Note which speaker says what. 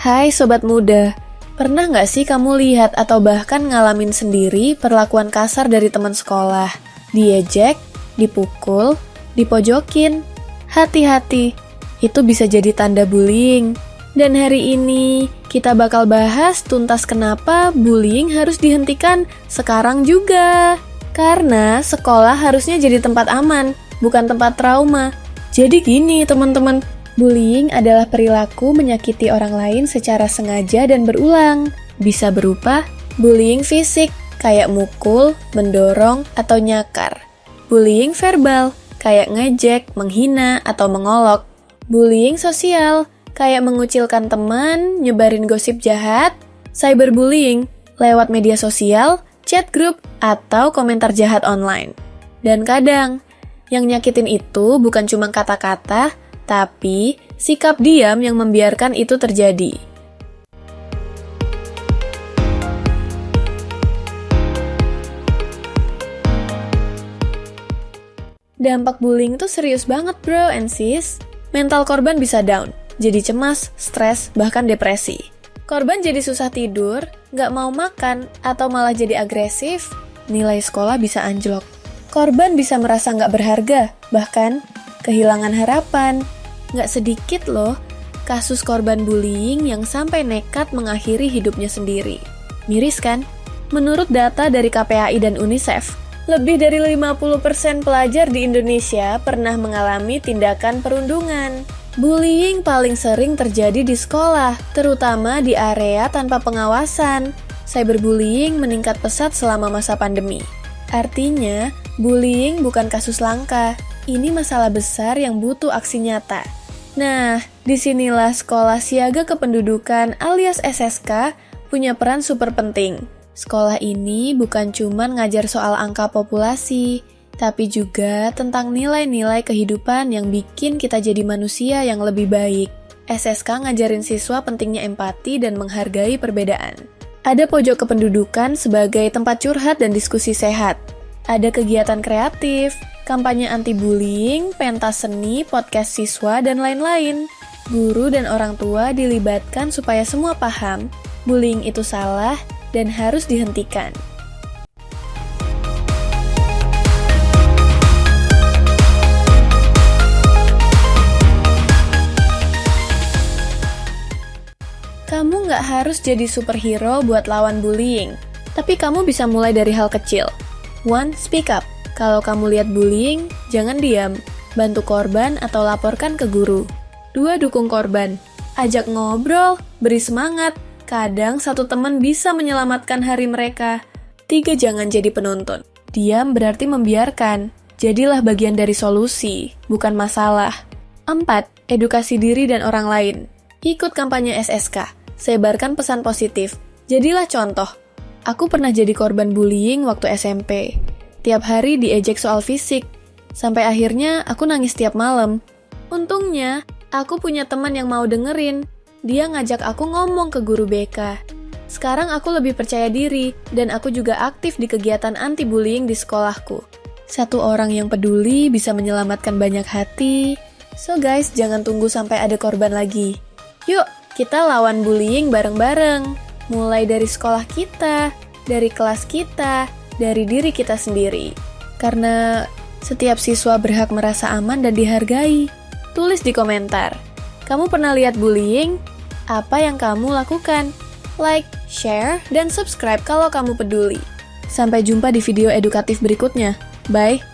Speaker 1: Hai Sobat Muda, pernah nggak sih kamu lihat atau bahkan ngalamin sendiri perlakuan kasar dari teman sekolah? Diejek, dipukul, dipojokin. Hati-hati, itu bisa jadi tanda bullying. Dan hari ini kita bakal bahas tuntas kenapa bullying harus dihentikan sekarang juga. Karena sekolah harusnya jadi tempat aman, bukan tempat trauma. Jadi gini teman-teman, bullying adalah perilaku menyakiti orang lain secara sengaja dan berulang. Bisa berupa bullying fisik, kayak mukul, mendorong, atau nyakar. Bullying verbal, kayak ngejek, menghina, atau mengolok. Bullying sosial, kayak mengucilkan teman, nyebarin gosip jahat. Cyberbullying, lewat media sosial, chat group, atau komentar jahat online. Dan kadang, yang nyakitin itu bukan cuma kata-kata, tapi sikap diam yang membiarkan itu terjadi. Dampak bullying tuh serius banget bro and sis. Mental korban bisa down, jadi cemas, stres, bahkan depresi. Korban jadi susah tidur, nggak mau makan, atau malah jadi agresif. Nilai sekolah bisa anjlok. Korban bisa merasa nggak berharga, bahkan kehilangan harapan. Nggak sedikit loh kasus korban bullying yang sampai nekat mengakhiri hidupnya sendiri. Miris kan? Menurut data dari KPAI dan UNICEF, lebih dari 50% pelajar di Indonesia pernah mengalami tindakan perundungan. Bullying paling sering terjadi di sekolah, terutama di area tanpa pengawasan. Cyberbullying meningkat pesat selama masa pandemi. Artinya, bullying bukan kasus langka. Ini masalah besar yang butuh aksi nyata. Nah, disinilah Sekolah Siaga Kependudukan alias SSK punya peran super penting. Sekolah ini bukan cuma ngajar soal angka populasi, tapi juga tentang nilai-nilai kehidupan yang bikin kita jadi manusia yang lebih baik. SSK ngajarin siswa pentingnya empati dan menghargai perbedaan. Ada pojok kependudukan sebagai tempat curhat dan diskusi sehat. Ada kegiatan kreatif, kampanye anti-bullying, pentas seni, podcast siswa, dan lain-lain. Guru dan orang tua dilibatkan supaya semua paham, bullying itu salah dan harus dihentikan. Kamu nggak harus jadi superhero buat lawan bullying, tapi kamu bisa mulai dari hal kecil. 1. Speak up. Kalau kamu lihat bullying, jangan diam. Bantu korban atau laporkan ke guru. 2. Dukung korban. Ajak ngobrol, beri semangat. Kadang satu teman bisa menyelamatkan hari mereka. 3. Jangan jadi penonton. Diam berarti membiarkan. Jadilah bagian dari solusi, bukan masalah. 4. Edukasi diri dan orang lain. Ikut kampanye SSK. Sebarkan pesan positif. Jadilah contoh. Aku pernah jadi korban bullying waktu SMP. Tiap hari diejek soal fisik. Sampai akhirnya aku nangis tiap malam. Untungnya, aku punya teman yang mau dengerin. Dia ngajak aku ngomong ke guru BK. Sekarang aku lebih percaya diri, dan aku juga aktif di kegiatan anti-bullying di sekolahku. Satu orang yang peduli bisa menyelamatkan banyak hati. So guys, jangan tunggu sampai ada korban lagi. Yuk, kita lawan bullying bareng-bareng. Mulai dari sekolah kita, dari kelas kita, dari diri kita sendiri. Karena setiap siswa berhak merasa aman dan dihargai. Tulis di komentar. Kamu pernah lihat bullying? Apa yang kamu lakukan? Like, share, dan subscribe kalau kamu peduli. Sampai jumpa di video edukatif berikutnya. Bye!